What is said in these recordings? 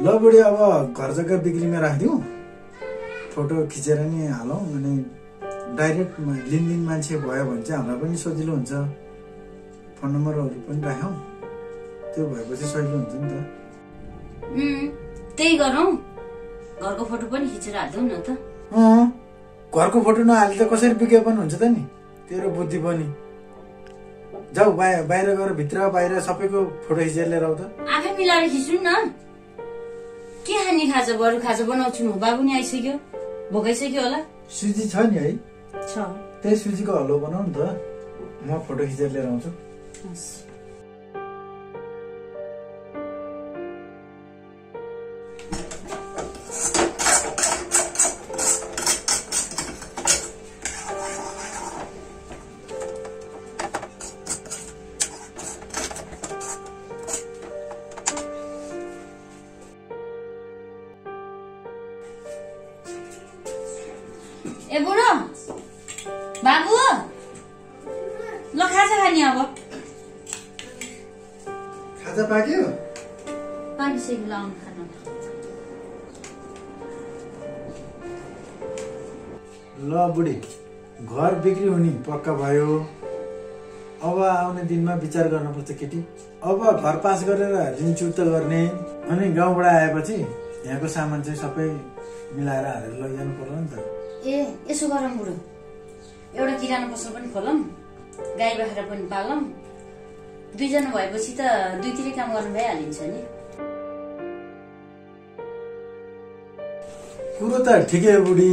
ल बुढी अब घर जग्गा बिक्रीमा राखिदिउँ, फोटो खिचेर नि हालौँ, अनि डाइरेक्ट लिन मान्छे भयो भने चाहिँ हामीलाई पनि सजिलो हुन्छ। फोन नम्बरहरू पनि राखौँ, त्यो भएपछि सजिलो हुन्छ नि त। त्यही गरौँ, घरको फोटो पनि खिचेर हालिदिउँ न त। घरको फोटो नहाले त कसरी विज्ञापन हुन्छ त नि, तेरो बुद्धि पनि। जाऊ बाहिर गएर भित्र बाहिर सबैको फोटो खिचेर लिएर आऊ त। आफै मिलाएर खिच्नु न। के खाने खाजा बरु खाजा बनाउँछु म, बाबु नि आइसक्यो, भोकाइसक्यो होला। सुजी छ नि है? छ। त्यही सुजीको हलुवा बनाऊ नि त, म फोटो खिचेर लिएर आउँछु। ए बुढो बाबु, ल खाजा खाने अब। खाजा पाक्यो? पाकिसक्यो, ल आउनु खानु। ल बुढी, घर बिक्री हुने पक्का भयो। अब आउने दिनमा विचार गर्नुपर्छ केटी। अब घर पास गरेर ऋण चुक्ता गर्ने, अनि गाउँबाट आएपछि यहाँको सामान चाहिँ सबै मिलाएर हालेर लैजानु पर्ला नि त। ए यसो गरौँ बुढो, एउटा किराना पसल पनि खोलौँ, गाई बाख्रा पनि पालौँ। दुईजना भएपछि त दुईतिरै काम गर्नु भइहालिन्छ नि। कुरो त ठिकै हो बुढी,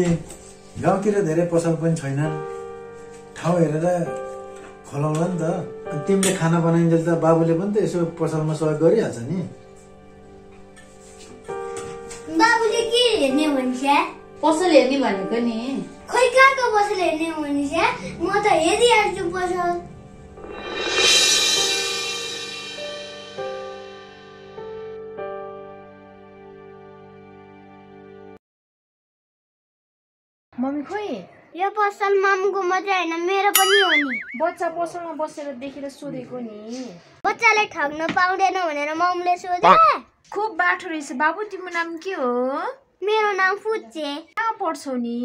गाउँतिर धेरै पसल पनि छैन, ठाउँ हेरेर खोलाउला नि त। तिमीले खाना बनाइन्जेल त बाबुले पनि त यसो पसलमा सहयोग गरिहाल्छ नि। बाबुले के हेर्ने भन्छ? पसल हेर्ने भनेको नि। खै कहाँको पसल हेर्ने भन्छ? म त हेरिहाल्छु पसल। मम्मी खोइ यो पसल मामुको मात्रै होइन, मेरो पनि हो नि। बच्चा पसलमा बसेर देखेर सोधेको नि। बच्चाले ठग्न पाउँदैन भनेर मामुले सोधे। खुब बाठो रहेछ। बाबु तिम्रो नाम के हो? मेरो नाम फुच्चे। कहाँ पढ्छौ नि?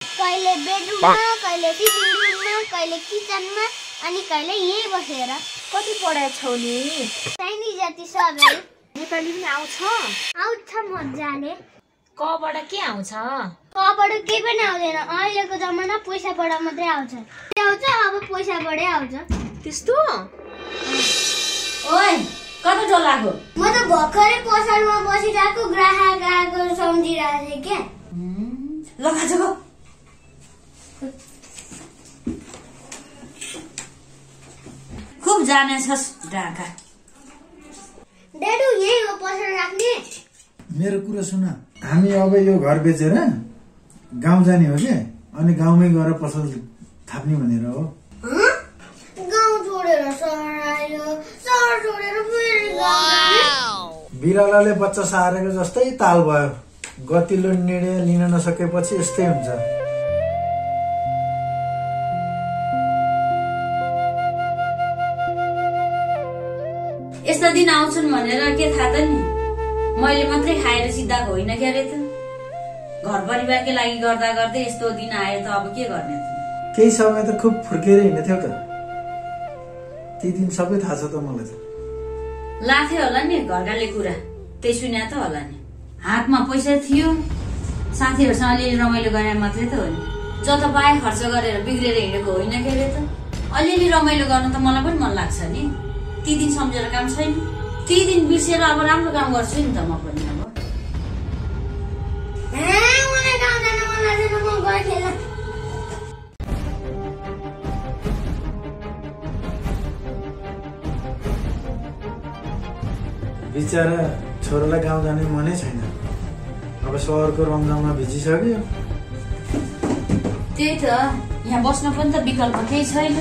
कहिले बेडरुममा, कहिले सिटिङ रुममा, कहिले किचनमा, अनि कहिले यही बसेर। कति पढाइ छौ नि? चाहिने जति सबै। नेपाली पनि आउँछ? आउँछ मजाले। कबाट के आउँछ? कबाट केही पनि आउँदैन, अहिलेको जमाना पैसाबाट मात्रै आउँछ। आउँछ अब पैसाबाटै आउँछ। त्यस्तो? ओइ कता डोलाको? म त भर्खरै पसलमा बसिरहेको ग्राहक आएको सम्झिरहेको थिएँ क्या। ल खाजा गो। खुब जाने छस् डाका। डेडु यही हो पसल राख्ने? मेरो कुरा सुन, हामी अब यो घर बेचेर गाउँ जाने हो कि, अनि गाउँमै गएर पसल थाप्ने भनेर हो। गाउँ छोडेर सहर आयो, सहर छोडेर फेरि गाउँ। बिरालोले बच्चा सारेको जस्तै ताल भयो, गतिलो निर्णय लिन नसकेपछि यस्तै हुन्छ। यस्ता दिन आउँछन् भनेर के थाहा त नि, मैले मात्रै खाएर सिद्धाएको होइन क्या रे त। घर परिवारकै लागि गर्दा गर्दै यस्तो दिन आयो त अब के गर्ने त। केही समय त खुब फुर्केर हिँड्थ्यौ त, ती दिन सबै थाहा छ त मलाई त। लाथे होला नि घरकाले कुरा, त्यही सुन्या त होला नि। हातमा पैसा थियो, साथीहरूसँग अलिअलि रमाइलो गरे मात्रै त हो नि। जता पाए खर्च गरेर बिग्रेर हिँडेको होइन के रे त। अलिअलि रमाइलो गर्न त मलाई पनि मन लाग्छ नि। ती दिन सम्झेर काम छैन, ती दिन बिर्सेर अब राम्रो काम गर्छु नि त म पनि। अब मलाई गाउँ जान मन लाग्दैन, म गएँ। बिचरा छोरालाई गाउँ जाने मनै छैन, अब सहरको रमझममा भिजिसक्यो। त्यही त, यहाँ बस्न पनि त विकल्प केही छैन,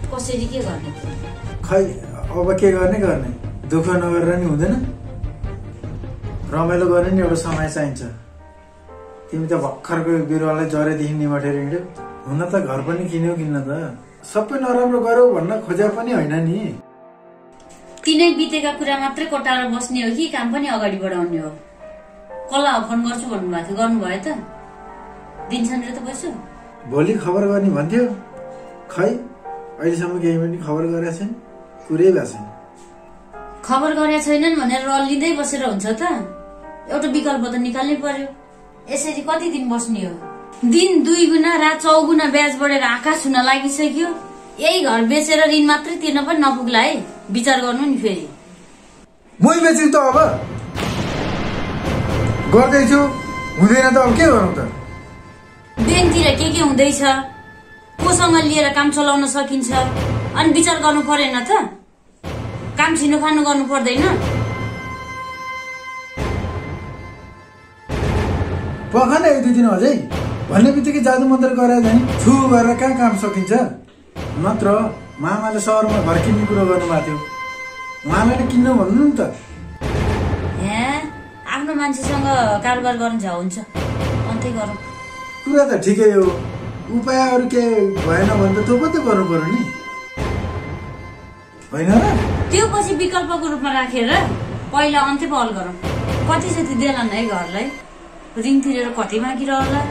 कसरी के गर्ने। खै अब के गर्ने, दुःख नगरेर नि हुँदैन। रमाइलो गर्ने नि एउटा समय चाहिन्छ। तिमी त भर्खरको बिरुवालाई जरेदेखि निमटेर हिँड्यौ। हुन त घर पनि किन्यौ किन्न त, सबै नराम्रो गरौ भन्न खोजे पनि होइन नि। तिनै बितेका कुरा मात्रै कोटाएर बस्ने हो कि काम पनि अगाडि बढाउने हो? कसलाई फोन गर्छु भन्नुभएको थियो, गर्नुभयो त? दिन्छन् र त पैसा? भोलि खबर गर्ने भन्थ्यो, खै अहिलेसम्म केही पनि खबर गरेका छैन, कुरै भएको छैन। खबर गरेका छैनन् भनेर रल्लिँदै बसेर हुन्छ त? एउटा विकल्प त निकाल्नै पर्यो। यसरी कति दिन बस्ने हो? दिन 2 गुना रात 4 गुना ब्याज बढेर आकाश हुन लागिसक्यो। यही घर बेचेर ऋण मात्रै तिर्न पनि नपुग्ला है, विचार गर्नु नि फेरि। मै बेच्छु त अब, गर्दैछु, हुँदैन त अब के गरौँ त? ब्याङ्कतिर के हुँदैछ, कोसँग लिएर काम चलाउन सकिन्छ, अनि विचार गर्नु परेन त? काम छिनो खानु गर्नु पर्दैन? पखा न 1-2 दिन अझै भन्ने बित्तिकै जादु मन्त्र गरेर झैँ छु गरेर कहाँ काम सकिन्छ? नत्र मामाले सहरमा घर किन्ने कुरो गर्नुभएको थियो, उहाँलाई नै किन्न भन्नु नि त। आफ्नो मान्छेसँग कारोबार गर्नु झा हुन्छ, अन्त्य गरौँ। कुरा त ठिकै हो, उपाय अरू के भएन भने त थोपो त गर्नु पर्यो नि, होइन र? त्यो पछि विकल्पको रूपमा राखेर पहिला अन्त्य पहल गरौँ। कति जति देलान् है घरलाई, ऋण तिरेर कति बाँकी रहला,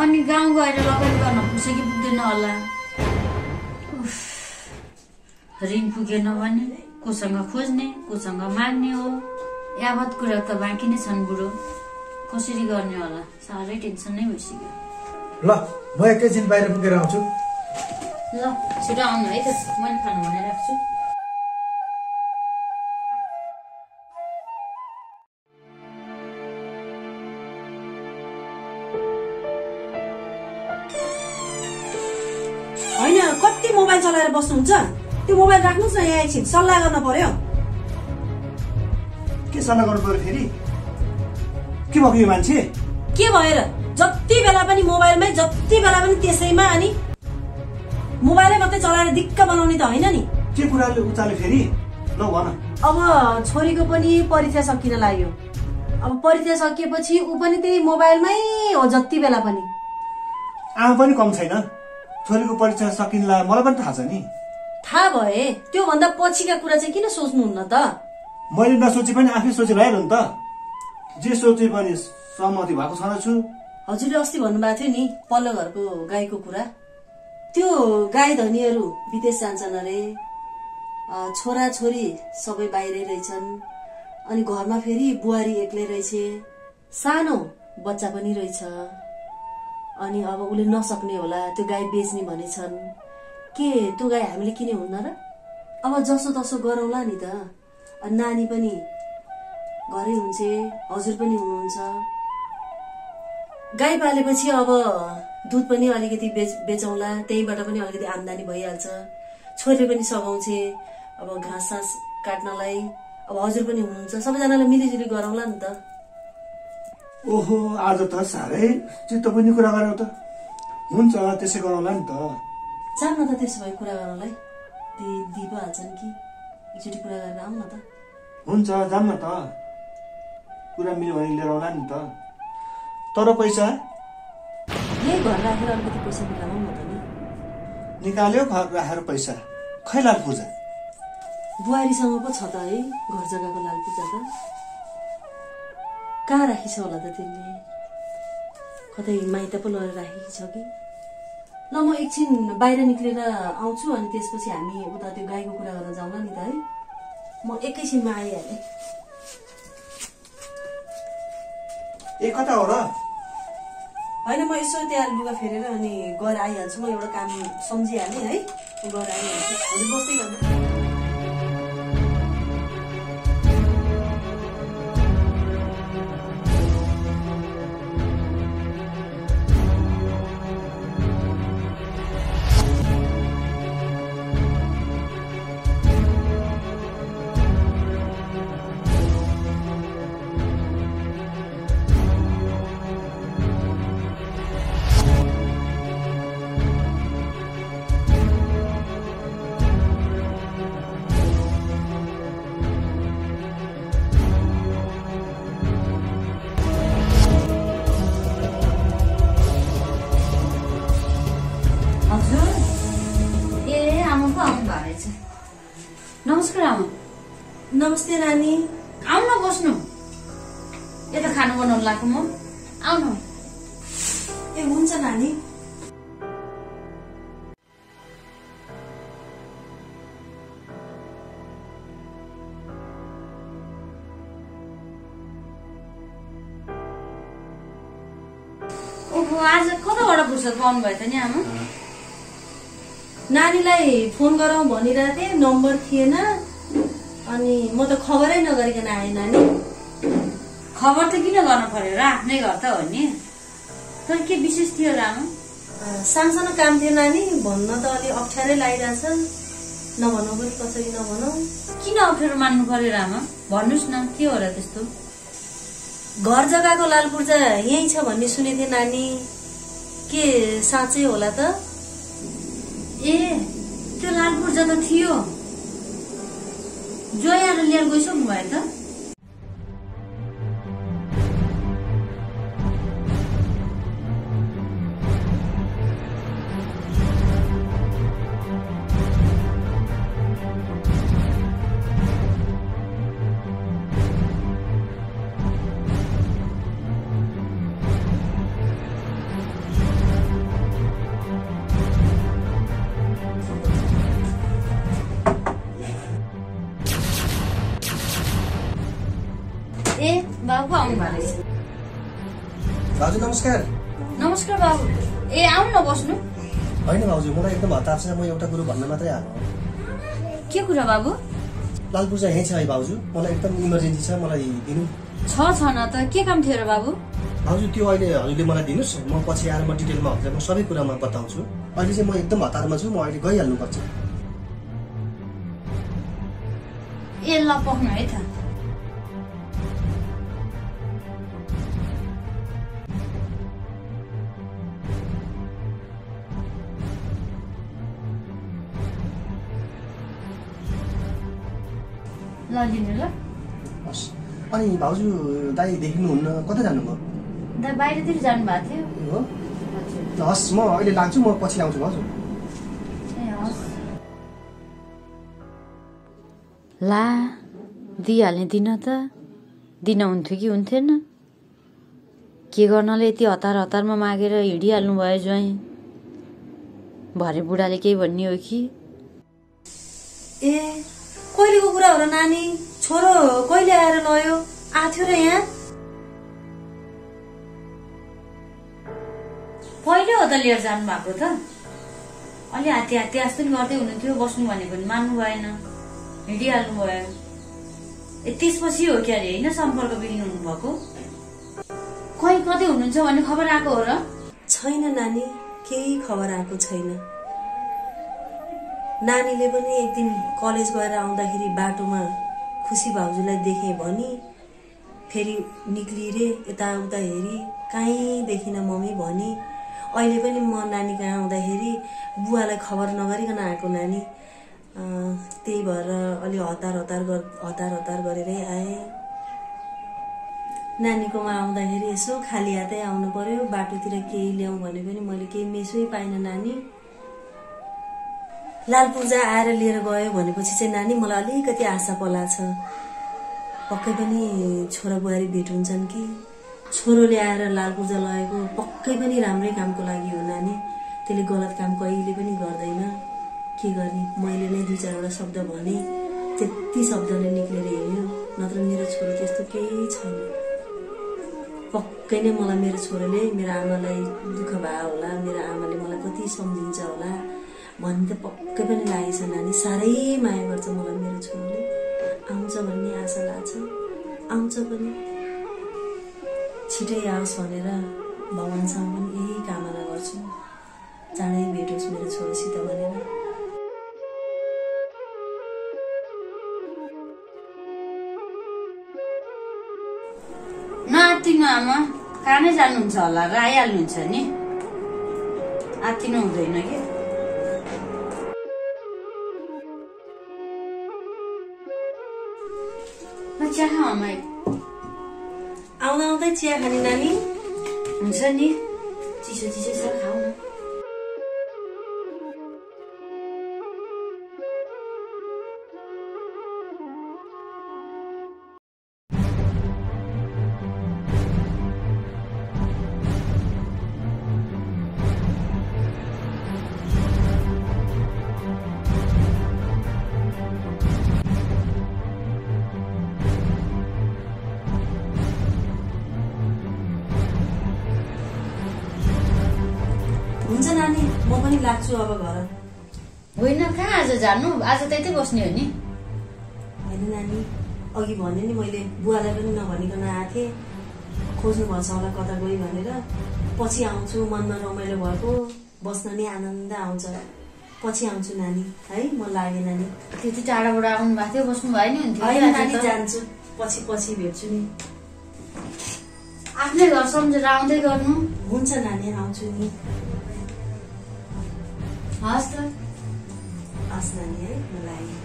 अनि गाउँ गएर लगानी गर्न पुग्छ कि पुग्दैन होला। ऋण पुगेन भने कोसँग खोज्ने, कोसँग माग्ने हो? यावत कुरा त बाँकी नै छन् बुढो, कसरी गर्ने होला? साह्रै टेन्सन नै भइसक्यो। ल म एकैछिन बाहिर पुगेर आउँछु। ल छिटो आउनु है त, मैले खानु बनाइराख्छु। होइन, कति मोबाइल चलाएर बस्नुहुन्छ? त्यो मोबाइल राख्नुहोस् न, यहाँ एकछिन सल्लाह गर्न पर्यो। के सल्लाह गर्नु पर्यो फेरि? के भएको यो मान्छे? के भएर जति बेला पनि मोबाइलमै, जति बेला पनि त्यसैमा, अनि मोबाइलै मात्रै चलाएर दिक्क बनाउने त होइन नि? के कुराले उचाल्यो फेरि? ल भन। अब छोरीको पनि परीक्षा सकिन लाग्यो। अब परीक्षा सकिएपछि ऊ पनि त्यही मोबाइलमै हो जति बेला पनि। आमा पनि कम छैन, छोरीको परीक्षा सकिन लाग्यो, मलाई पनि थाहा छ नि। थाहा भए त्यो भन्दा पछिका कुरा चाहिँ किन सोच्नुहुन्न त? मैले नसोचे पनि आफै सोचेर आइरहनु त। जे सोचे पनि सहमति भएको छैन छु। हजुरले अस्ति भन्नुभएको थियो नि पल्लो घरको गाईको कुरा, त्यो गाई धनीहरू विदेश जान्छन् अरे, छोरा छोरी सबै बाहिरै रहेछन्, अनि घरमा फेरि बुहारी एक्लै रहेछ, सानो बच्चा पनि रहेछ, अनि अब उसले नसक्ने होला त्यो गाई बेच्ने भनेछन्। के त्यो गाई हामीले किने हुन्न र? अब जसो तसो गरौँला नि त, नानी पनि घरै हुन्छ, हजुर पनि हुनुहुन्छ। गाई पालेपछि अब दुध पनि अलिकति बेचौँला, त्यहीबाट पनि अलिकति आम्दानी भइहाल्छ। छोरीले पनि सघाउँछे अब घाँस सास काट्नलाई, अब हजुर पनि हुनुहुन्छ, सबैजनालाई मिलिजुली गरौँला नि त। ओहो, आज त साह्रै चित्त पनि कुरा गर्यो त। हुन्छ, त्यसै गरौँला नि त। जान्न त त्यसो भए कुरा गर्नलाई, दिइ पो हाल्छन् कि, एकचोटि कुरा गरेर आऊ न त। हुन्छ, जाऊँ न त, कुरा मिल्यो भने लिएर आउला नि त। तर पैसा यही घर राखेर अलिकति पैसा निकालौँ न त नि। निकाल्यो घर राखेर पैसा, खै लाल पूजा? बुहारीसँग पो छ त है घर जग्गाको लाल पूजा त। कहाँ राखिछ होला त तिमीले? कतै माइत पो लगेर राखेकी छ कि? ल म एकछिन बाहिर निक्लेर आउँछु, अनि त्यसपछि हामी उता त्यो गाईको कुरा गर्न जाउँला नि त है। म एकैछिनमा आइहालेँ। कता हो र? होइन, म यसो त्यहाँ लुगा फेरेर अनि गएर आइहाल्छु। म एउटा काम सम्झिहालेँ है, गएर आइहाल्छु। हजुर बस्दै गर्नु। नमस्ते नानी। आउन बस्नु, यता खानु बनाउनु लाग्यो म। आउनु। ए हुन्छ नानी। ओहो, आज कताबाट फुर्सद पाउनु भयो त नि आमा? नानीलाई फोन गरौँ भनिरहेको थिएँ, नम्बर थिएन, अनि म त खबरै नगरिकन आएँ नानी। खबर त किन गर्नु पर्यो र, आफ्नै घर त हो नि। तर के विशेष थियो र आमा? सानसानो काम थियो नानी, भन्न त अलि अप्ठ्यारै लागिरहेछ। नभनौ पनि कसरी नभनौ। किन अप्ठ्यारो मान्नु पर्यो र आमा? भन्नुहोस् न, के हो र त्यस्तो? घर जग्गाको लालपूर्जा यही छ भन्ने सुनेको थिएँ नानी, के साँच्चै होला त? ए, त्यो लालपूर्जा त थियो, जोयाएर लिएर गइसक्नु भयो त? ए, बाबु आउनु भएको रहेछ। भाउजू नमस्कार। नमस्कार बाबु। ए, आउनु न बस्नु। होइन भाउजू, मलाई एकदम हतार छ, म एउटा कुरो भन्न मात्रै आएको। के कुरा बाबु? लालपूर्जा यहीँ छ है भाउजू, मलाई एकदम इमर्जेन्सी छ, मलाई दिनु। छ न त, के काम थियो र बाबु? भाउजू त्यो अहिले हजुरले मलाई दिनुहोस्, म पछि आएर म डिटेलमा हजुरलाई म सबै कुरामा बताउँछु। अहिले चाहिँ म एकदम हतारमा छु, म अहिले गइहाल्नुपर्छ। ए ल, पक्नु है त। ल लिनु ल। हस्। अनि भाउजू दाइ देखिनुहुन्न, कता जानुभयो? दा बाहिरतिर जानु भएको थियो। हो? हजुर। ल हस्, म अहिले लाग्छु, म पछि आउँछु भाउजू। ए हस्। ला, दिइहाल्ने दिन त दिन हुन्थ्यो कि हुन्थेन? के गर्नले यति हतार हतारमा मागेर हिँडिहाल्नु भयो ज्वाइँ? भरे बुढाले केही भन्ने हो कि? ए, कहिलेको कुरा हो र नानी? छोरो कहिले आएर लयो? आथ्यो र यहाँ? पहिले हो त लिएर जानु भएको त। अलि हात्ती हात्ती जस्तो नि गर्दै हुनुहुन्थ्यो, बस्नु भनेको नि मान्नु भएन, हिँडिहाल्नु भयो। ए, त्यसपछि हो क्या अरे होइन सम्पर्क बिग्रिनु हुनुभएको? खै कतै हुनुहुन्छ भन्ने खबर आएको हो र? छैन नानी, केही खबर आएको छैन। नानीले पनि एक दिन कलेज गएर आउँदाखेरि बाटोमा खुसी भाउजूलाई देखेँ भनी, फेरि निक्लिरे, यताउता हेरी, कहीँ देखिन मम्मी भनी। अहिले पनि म नानी कहाँ आउँदाखेरि बुवालाई खबर नगरिकन आएको नानी। त्यही भएर अलि हतार गरेरै आएँ। नानीकोमा आउँदाखेरि यसो खाली हातै आउनु पर्यो, बाटोतिर केही ल्याउँ भने पनि मैले केही मेसै पाइनँ नानी। लालपूर्जा आएर लिएर गयो भनेपछि चाहिँ नानी मलाई अलिकति आशा पला छ, पक्कै पनि छोरा बुहारी भेट हुन्छन् कि। छोरोले आएर लालपूर्जा लगेको पक्कै पनि राम्रै कामको लागि हो नानी, त्यसले गलत काम कहिले पनि गर्दैन। के गर्ने, मैले नै दुई चारवटा शब्द भने, त्यति शब्दले निक्लेर हिँड्यो, नत्र मेरो छोरो त्यस्तो केही छैन। पक्कै नै मलाई मेरो छोरोले, मेरो आमालाई दुःख भयो होला, मेरो आमाले मलाई कति सम्झिन्छ होला भन्ने त पक्कै पनि लागेको छ नानी। साह्रै माया गर्छ मलाई मेरो छोरोले। आउँछ भन्ने आशा लाग्छ, आउँछ पनि, छिटै आओस् भनेर भगवान्सँग पनि यही कामना गर्छु, चाँडै भेटोस् मेरो छोरोसित भनेर। नआत्तिनु आमा, कहाँ नै जानुहुन्छ होला र आइहाल्नुहुन्छ नि, आत्तिनु हुँदैन कि। चिया खाऊ आमा? आउँदा आउँदै चिया खाने नानी? हुन्छ नि, चिसो चिसो छ, खाऊ न। नानी म पनि लाग्छु अब घर। होइन कहाँ आज जानु, आज त्यतै बस्ने हो नि। होइन नानी अघि भने नि मैले बुवालाई पनि नभनिकन आएको थिएँ, खोज्नु भन्छ होला कता गयो भनेर। पछि आउँछु, मनमा रमाइलो भएको, बस्न नि आनन्द आउँछ। पछि आउँछु नानी है, म लाग्यो नानी। त्यति टाढाबाट आउनु भएको थियो, बस्नु भयो नि हुन्थ्यो। होइन नानी जान्छु, पछि भेट्छु नि। आफ्नै घर सम्झेर आउँदै गर्नु। हुन्छ नानी आउँछु नि। हस् त। हस् नानी है, म लाग्यो।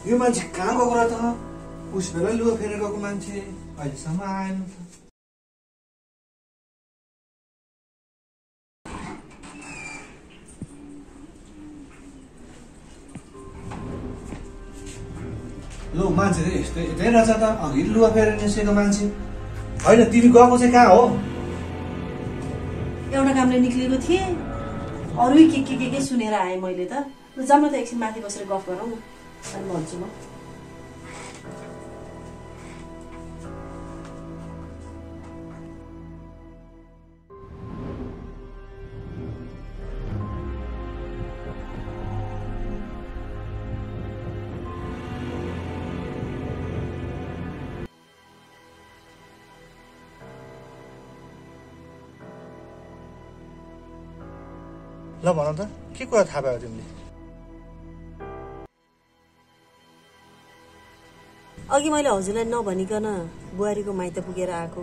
यो मान्छे कहाँ गएको र त? उस बेला लुगा फेरेर गएको मान्छे अहिलेसम्म आएन त। लो मान्छे चाहिँ यस्तै रहेछ त। अघि लुगा फेरेर निस्केको मान्छे होइन। तिमी गएको चाहिँ कहाँ हो? एउटा कामले निक्लिएको थिएँ, अरू के सुनेर आएँ मैले त। जम्मा त एकछिन माथि बसेर गफ गरौँ न अनि भन्छु म। ल भन त, के कुरा थाहा पायो तिमीले? अघि मैले हजुरलाई नभनिकन बुहारीको माइत पुगेर आएको।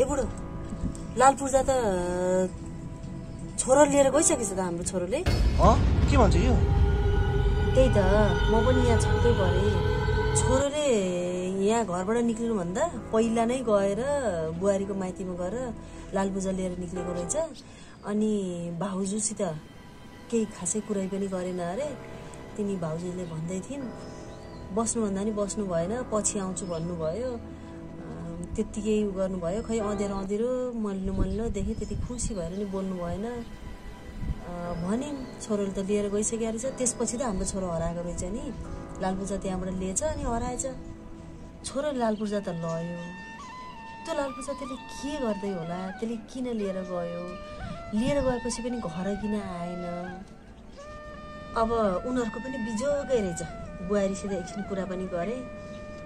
ए बुढो, लाल पूर्जा त छोरो लिएर गइसकेछ त हाम्रो छोरोले। के भन्छ यो? त्यही त, म पनि यहाँ छक्कै परेँ। छोरोले यहाँ घरबाट निक्लिनुभन्दा पहिला नै गएर बुहारीको माइतीमा गएर लाल पूजा लिएर निक्लेको रहेछ। अनि भाउजूसित केही खासै कुरै पनि गरेन अरे। तिनी भाउजूले भन्दै थिइन्, बस्नुभन्दा नि बस्नु भएन, पछि आउँछु भन्नुभयो। त्यत्तिकै गर्नुभयो। खै अँधेरो मल्लो देखेँ, त्यति खुसी भएर नि बोल्नु भएन। भनिन् छोरोले त लिएर गइसकेको रहेछ। त्यसपछि त हाम्रो छोरो हराएको रहेछ नि। लाल पूजा त्यहाँबाट लिएछ अनि हराएछ। छोरोले लाल पूजा त लयो। त्यो लाल पूजा त्यसले के गर्दै होला? त्यसले किन लिएर गयो? लिएर गएपछि पनि घर किन आएन? अब उनीहरूको पनि बिजोगै रहेछ। बुहारीसित एकछिन कुरा पनि गरेँ।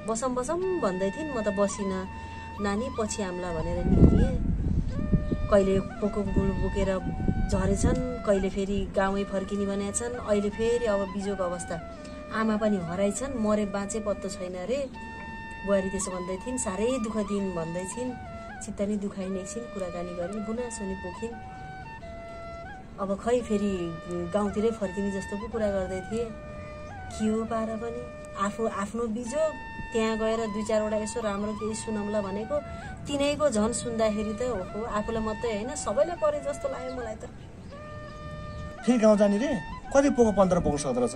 बसौँ भन्दै थिइन्। म त बसिनँ नानी, पछि आम्ला भनेर निक्लिएँ। कहिले पोको बोकेर झरेछन्, कहिले फेरि गाउँै फर्किने भनेका छन्। अहिले फेरि अब बिजोग अवस्था। आमा पनि हराइछन्, मरे बाँचे पत्तो छैन रे। बुहारी त्यसो भन्दै थिइन्। साह्रै दुःख दिइन् भन्दै थिइन्। चित्त नि दुखाइन्। एकछिन कुराकानी गरिन्, गुनासोनी पोखिन्। अब खै फेरि गाउँतिरै फर्किने जस्तो पो कुरा गर्दै थिए। के हो पार पनि आफ्नो बिजोग, त्यहाँ गएर 2-4वटा यसो राम्रो केही सुनौला भनेको, तिनैको झन् सुन्दाखेरि त ओहो, आफूलाई मात्रै होइन सबैलाई परे जस्तो लाग्यो मलाई त। फेरि गाउँ जाने रे? कति पोको 15 पुग्न सक्दो रहेछ?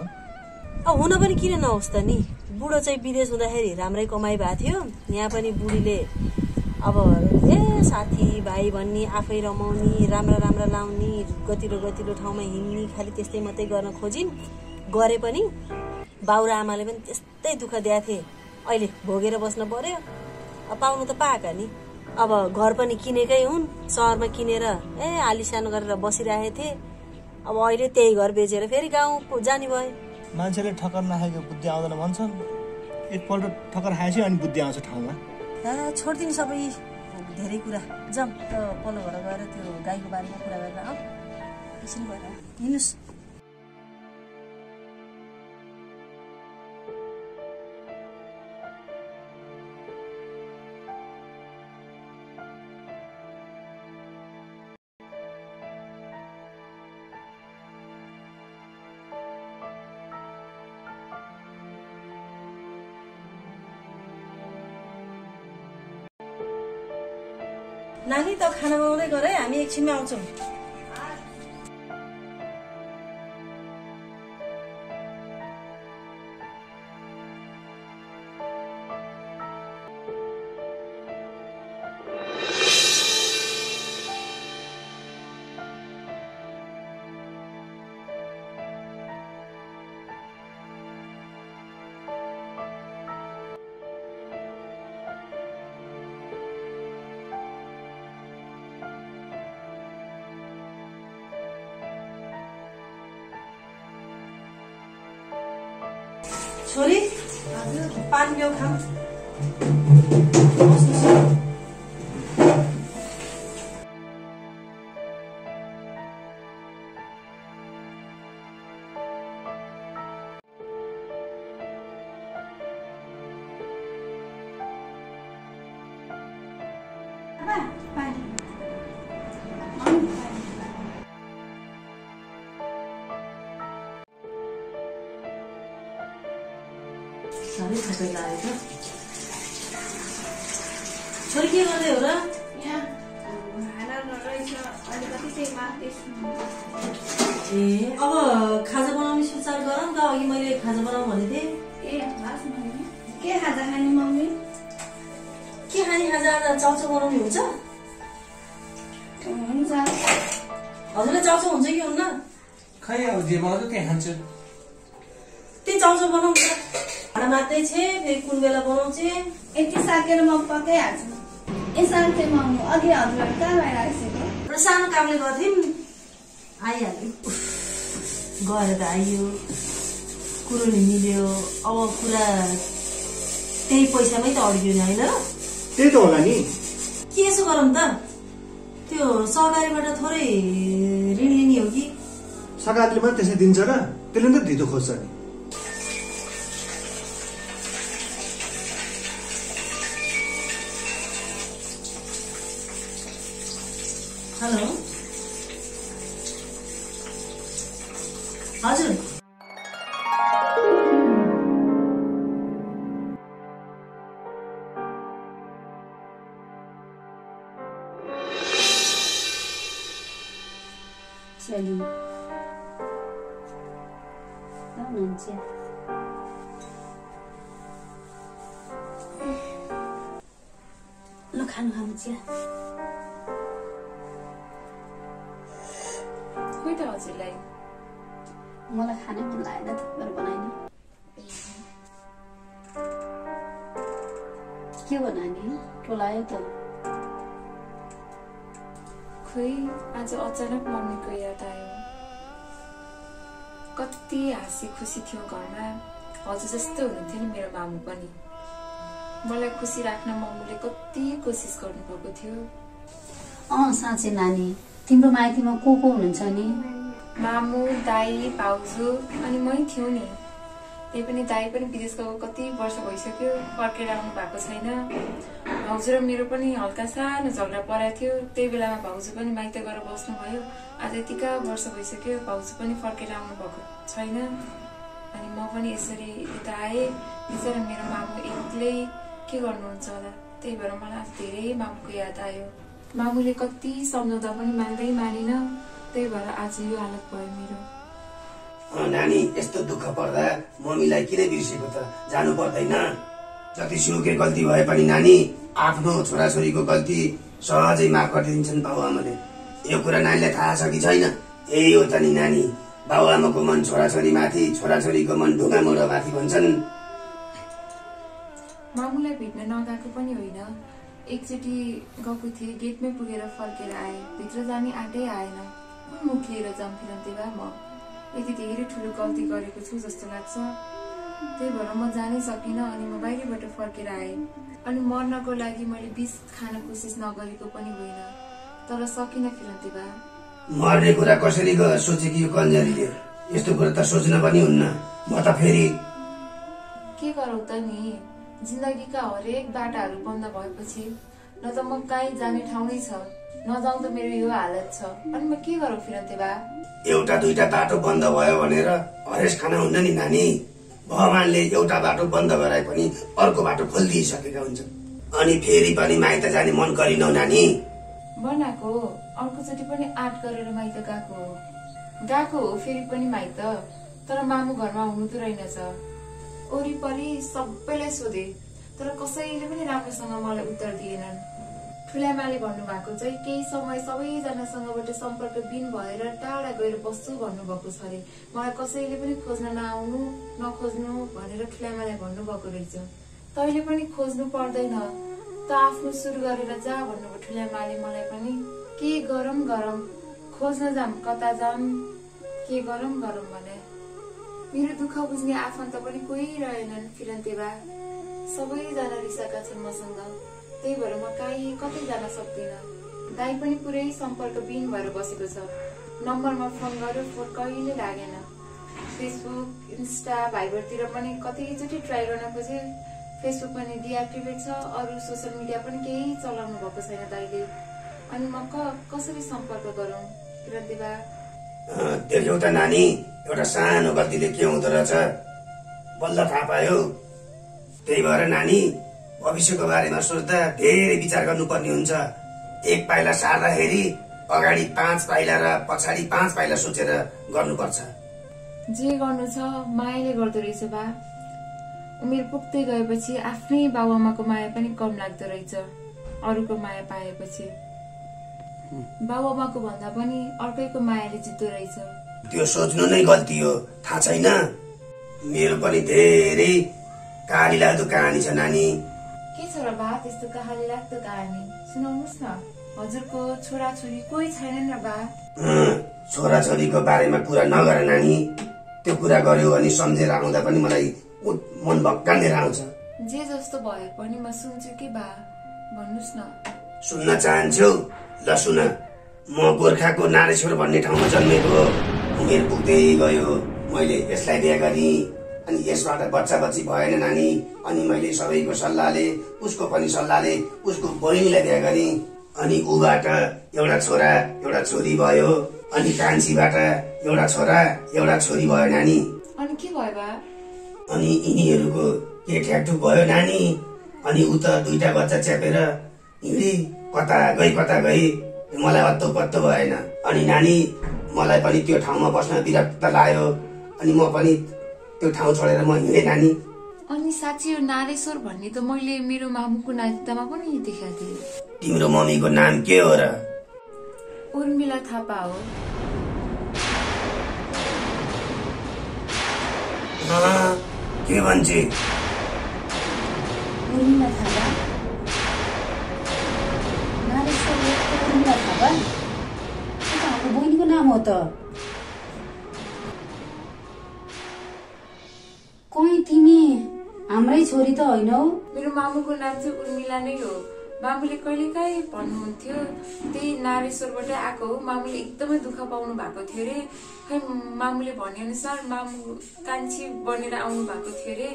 अब हुन पनि किन नहोस् त नि। बुढो चाहिँ विदेश हुँदाखेरि राम्रै कमाइ भएको थियो। यहाँ पनि बुढीले अब साथी भाइ भन्ने, आफै रमाउने, राम्रा लाउने, गतिलो ठाउँमा हिँड्ने, खालि त्यस्तै मात्रै गर्न खोजिन्। गरे पनि बाउ र आमाले पनि त्यस्तै दुःख दिएको थिए। अहिले भोगेर बस्न पर्यो। अब पाउनु त पाएका नि। अब घर पनि किनेकै हुन्, सहरमा किनेर आलिसान गरेर बसिरहेको थिए। अब अहिले त्यही घर बेचेर फेरि गाउँ जाने भए। मान्छेले ठक्कर नखाएको बुद्धि आउँदैन भन्छन्। एकपल्ट ठक्कर खाएपछि अनि बुद्धि आउँछ ठाउँमा। छोडिदिनु सबै धेरै कुरा। जाउँ त पल्लो घर गएर त्यो गाईको बारेमा कुरा गरेर आऊ। एकछिन गएर हिँड्नुहोस्। नानी त खाना बनाउँदै गर है, हामी एकछिनमा आउँछौँ। छोरी पानी ल्याऊ खाऊ। साह्रै थकाइ लाग्यो त। छोरी के गर्दै हो र? ए अब खाजा बनाउने सुचार गरौँ त। अघि मैले खाजा बनाऊ भनेको थिएँ। के खाजा खाने मम्मी? के खाने खाजा? चाउचाउ बनाउनु हुन्छ? हुन्छ। हजुरलाई चाउचाउ हुन्छ कि हुन्न? खै अब जे बनाउँछ त्यही खान्छु। त्यही चाउचाउ बनाउँछ। भाँडा मात्रै छे, फेरि कुन बेला बनाउँछ? यति साकेर म पकाइहाल्छु। यसर्थे मम्मी अघि हजुरहरू कहाँ भएर आइसक्यो? एउटा सानो कामले गर्थ्यौँ, आइहाल्यो। गएर त आइयो, कुरो नि मिल्यो। अब कुरा त्यही पैसामै त अड्क्यो नि, होइन? त्यही त होला नि। के यसो गरौँ त? त्यो सहकारीबाट थोरै ऋण लिने हो कि? सरकारले मात्रै त्यसै दिन्छ र? त्यसले त धितो खोज्छ नि। हेलो हजुर, चली हुनुहुन्छ ल खानु खानु चिया। खोइ त हजुरलाई मलाई खानै मन लागेन थुप्रो बनाइदिनु। के हो नानी टोलायो त? खोइ आज अचानक मम्मीको याद आयो। कति हाँसी खुसी थियो घरमा। हजुर जस्तो हुनुहुन्थ्यो नि मेरो मामु पनि। मलाई खुसी राख्न मम्मीले कति कोसिस गर्नुभएको थियो। साँच्चै नानी, तिम्रो माइतीमा को हुनुहुन्छ नि? मामु, दाई, भाउजू अनि मै थियो नि। त्यही पनि दाई पनि विदेश गएको कति वर्ष भइसक्यो, फर्केर आउनु भएको छैन। भाउजू र मेरो पनि हल्का सानो झगडा परेको थियो। त्यही बेलामा भाउजू पनि माइत गएर बस्नुभयो। आज यतिका वर्ष भइसक्यो, भाउजू पनि फर्केर आउनु भएको छैन। अनि म पनि यसरी यता आएँ। बिचरा मेरो मामु एक्लै के गर्नुहुन्छ होला। त्यही भएर मलाई आज धेरै मामुको याद आयो। मामुले कति सम्झाउँदा पनि मान्दै मानेन। त्यही भएर आज यो हालत भयो मेरो। नानी, यस्तो दुःख पर्दा मम्मीलाई किन बिर्सेको त? जानु पर्दैन। जतिसुकै गल्ती भए पनि नानी, आफ्नो छोराछोरीको गल्ती सहजै माफ गरिदिन्छन् बाबुआमाले। यो कुरा नानीलाई थाहा छ कि छैन? यही हो त नि नानी, बाबुआमाको मन छोराछोरी माथि, छोराछोरीको मन ढुङ्गा मोडा माथि भन्छन्। मामुलाई भेट्न नगएको पनि होइन। एकचोटि गएको थिएँ, गेटमै पुगेर फर्केर आएँ। भित्र जाने आँटै आएन। मुख लिएर जाऊँ फिरन्ते भए म यति धेरै ठुलो गल्ती गरेको छु जस्तो लाग्छ। त्यही भएर म जानै सकिनँ। अनि म बाहिरबाट फर्केर आएँ। अनि मर्नको लागि मैले विष खान कोसिस नगरेको पनि होइन, तर सकिनँ फिरन्ते भए। मर्ने कुरा कसरी सोचे कि यो कन्जरीले? यस्तो कुरा त सोच्न पनि हुन्न। म त फेरि के गरौँ त नि, जिन्दगीका हरेक बाटाहरू बन्द भएपछि न त म कहीँ जाने ठाउँ नै छ, नजाउँ त मेरो यो हालत छ। अनि म के गरौँ फिरन्ते बा? एउटा दुईटा बाटो बन्द भयो भनेर हरेस खान हुन्न नि नानी। भगवानले एउटा बाटो बन्द गराए पनि अर्को बाटो खोलिदिइसकेका हुन्छन्। अनि फेरि पनि माइत जाने मन गरिनौ नानी? बनाएको अर्कोचोटि पनि आँट गरेर माइत गएको हो फेरि पनि माइत। तर मामु घरमा हुनु त रहेनछ। वरिपरि सबैलाई सोधे, तर कसैले पनि राम्रोसँग मलाई उत्तर दिएनन्। ठुलामाले भन्नुभएको चाहिँ केही समय सबैजनासँगबाट सम्पर्कविहीन भएर टाढा गएर बस्छु भन्नुभएको छ अरे। मलाई कसैले पनि खोज्न नआउनु नखोज्नु भनेर ठुलामाले भन्नुभएको रहेछ। तैले पनि खोज्नु पर्दैन त, आफ्नो सुरु गरेर जा भन्नुभयो ठुलामाले मलाई पनि। के गरौँ खोज्न जाम, कता जाम, के गरौँ भने। मेरो दुःख बुझ्ने आफन्त पनि कोही रहेनन् फिरन्तेबा। सबैजना रिसाएका छन् मसँग, त्यही भएर म कहीँ कतै जान सक्दिनँ। दाइ पनि पुरै सम्पर्कविहीन भएर बसेको छ। नम्बरमा फोन गर्यो, फोन कहिले लागेन। फेसबुक, इन्स्टा, भाइबरतिर पनि कतिचोटि ट्राई गर्न खोजे, फेसबुक पनि डिएक्टिभेट छ। अरू सोसियल मिडिया पनि केही चलाउनु भएको छैन दाइले। अनि म कसरी सम्पर्क गरौँ फिरन्तेबा? देख्यौ त नानी, एउटा सानो गल्तीले के हुँदो रहेछ बल्ल थाहा पायो। त्यही भएर नानी, भविष्यको बारेमा सोच्दा धेरै विचार गर्नुपर्ने हुन्छ। एक पाइला सार्दाखेरि अगाडि 5 पाइला र पछाडि 5 पाइला सोचेर गर्नुपर्छ। जे गर्नु छ मायाले गर्दो रहेछ बा। उमेर पुग्दै गएपछि आफ्नै बाबुआमाको माया पनि कम लाग्दो रहेछ अरूको माया पाएपछि। बाबुआमाको भन्दा पनि अर्कैको मायाले जित्दो रहेछ। त्यो सोच्नु नै गल्ती हो, थाहा छैन? मेरो पनि धेरै कहानी लाग्दो कहानी छ नानी। के छ र बा त्यस्तो कहानी लाग्दो कहानी? सुनाउनुहोस् न। हजुरको छोराछोरी कोही छैनन् र बा? छोराछोरीको बारेमा कुरा नगर नानी। त्यो कुरा गर्यो भने सम्झेर आउँदा पनि मलाई मन भक्कानेर आउँछ। जे जस्तो भए पनि म सुन्छु कि बा, भन्नुहोस् न। सुन्न चाहन्छौ? ल सुन। म गोर्खाको नारेश्वर भन्ने ठाउँमा जन्मेको हो। उमेर पुग्दै गयो, मैले यसलाई बिहा गरेँ। अनि यसबाट बच्चा बच्ची भएन नानी। अनि मैले सबैको सल्लाहले, उसको पनि सल्लाहले उसको बहिनीलाई बिहा गरेँ। अनि उबाट एउटा छोरा एउटा छोरी भयो। अनि कान्छीबाट एउटा छोरा एउटा छोरी भयो नानी। अनि के भयो बा? अनि यिनीहरूको के ठ्याकठुक भयो नानी। अनि उ त 2टा बच्चा च्यापेर हिँडी कता गई मलाई अत्तो पत्तो भएन। अनि नानी, मलाई पनि त्यो ठाउँमा बस्न विरक्त लाग्यो। अनि म पनि त्यो ठाउँ छोडेर म हिँडेँ नानी। अनि साँच्चै यो नारेश्वर भन्ने त मैले मेरो मामुको नातिमा पनि देखाएको थिएँ। तिम्रो मम्मीको नाम के हो र? उर्मिला थापा हो। के भन्छे? उर्मिला थापा? नारेश्वर उर्मिला थापा? हाम्रो बहिनीको नाम हो त। कोही तिमी हाम्रै छोरी त होइनौ? मेरो मामुको नाम चाहिँ उर्मिला नै हो। मामुले कहिलेकाहीँ भन्नुहुन्थ्यो त्यही नारेश्वरबाट आएको हो। मामुले एकदमै दुःख पाउनु भएको थियो अरे। खै मामुले भने अनुसार मामु कान्छी बनेर आउनु भएको थियो अरे।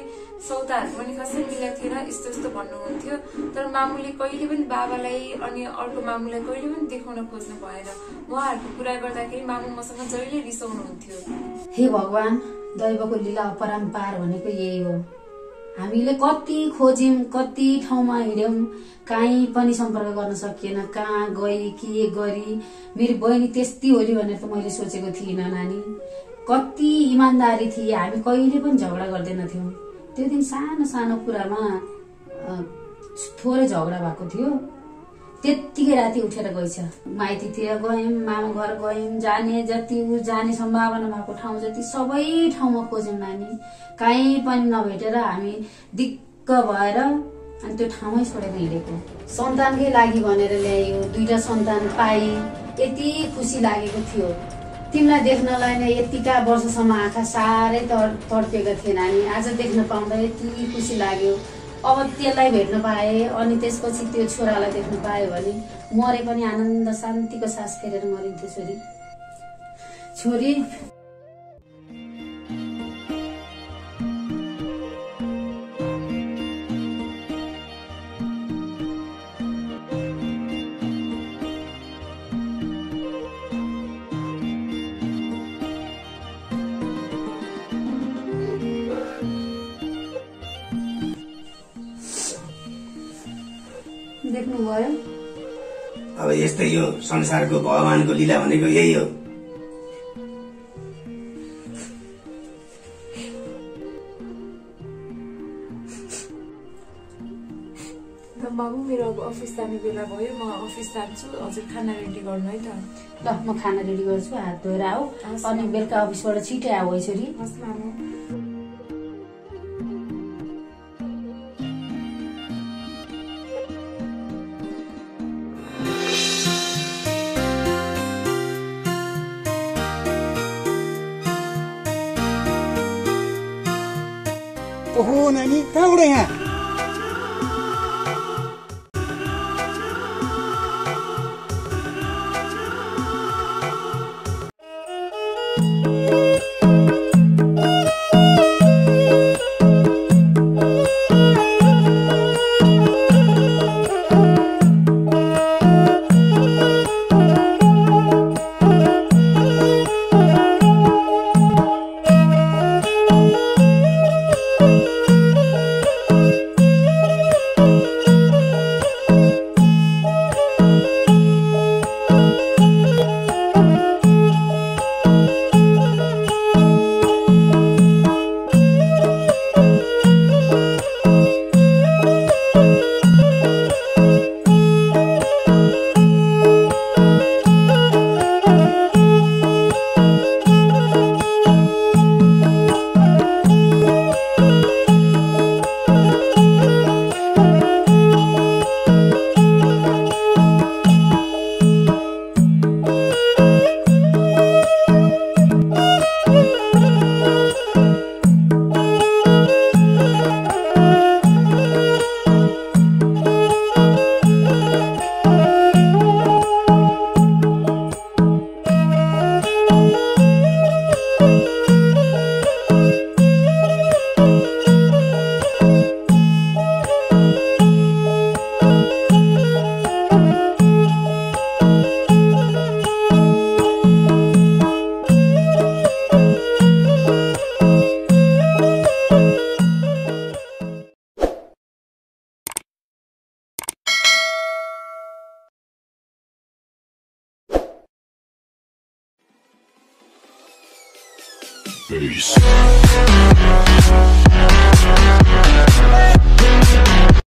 सौदाहरू पनि खासै मिलेको थिएन, यस्तो यस्तो भन्नुहुन्थ्यो। तर मामुले कहिले पनि बाबालाई अनि अर्को मामुलाई कहिले पनि देखाउन खोज्नु भएन। उहाँहरूको कुरा गर्दाखेरि मामु मसँग जहिले रिसाउनुहुन्थ्यो। हे भगवान, दैवको लीला अपरम्पार भनेको यही हो। हामीले कति खोज्यौं, कति ठाउँमा हिँड्यौं, काहीँ पनि सम्पर्क गर्न सकिएन। कहाँ गई, के गरी? मेरो बहिनी त्यस्तै होली भनेर त मैले सोचेको थिइनँ नानी। कति इमान्दारी थिए, हामी कहिले पनि झगडा गर्दैनथ्यौं। त्यो दिन सानो सानो कुरामा थोरै झगडा भएको थियो। त्यतिकै राति उठेर गएछ। माइतीतिर गयौं, मामा घर गयौं, जाने जति जाने सम्भावना भएको ठाउँ जति सबै ठाउँमा खोज्यौं नानी। कहीँ पनि नभेटेर हामी दिक्क भएर अनि त्यो ठाउँमै छोडेर हिँडेको। सन्तानकै लागि भनेर ल्यायो, 2टा सन्तान पाए, यति खुसी लागेको थियो। तिमीलाई देख्नलाई नै यतिका वर्षसम्म आँखा साह्रै तडपेका थिए नानी। आज देख्न पाउँदा यति खुसी लाग्यो। अब त्यसलाई भेट्न पाए अनि त्यसपछि त्यो छोरालाई देख्न पायो भने मरे पनि आनन्द शान्तिको सास फेरेर मरिन्थ्यो छोरी। छोरी देख्नुभयो? अब यस्तै यो संसारको भगवानको लीला भनेको यही हो। बाबु, मेरो अब अफिस जाने बेला भयो, म अफिस जान्छु। हजुर खाना रेडी गर्नु है त। ल, म खाना रेडी गर्छु। हात धोएर आऊ अनि बेलुका अफिसबाट छिटै आऊ है छोरी। हस् मामु। ओहो नानी कहाँबाट यहाँ? Peace.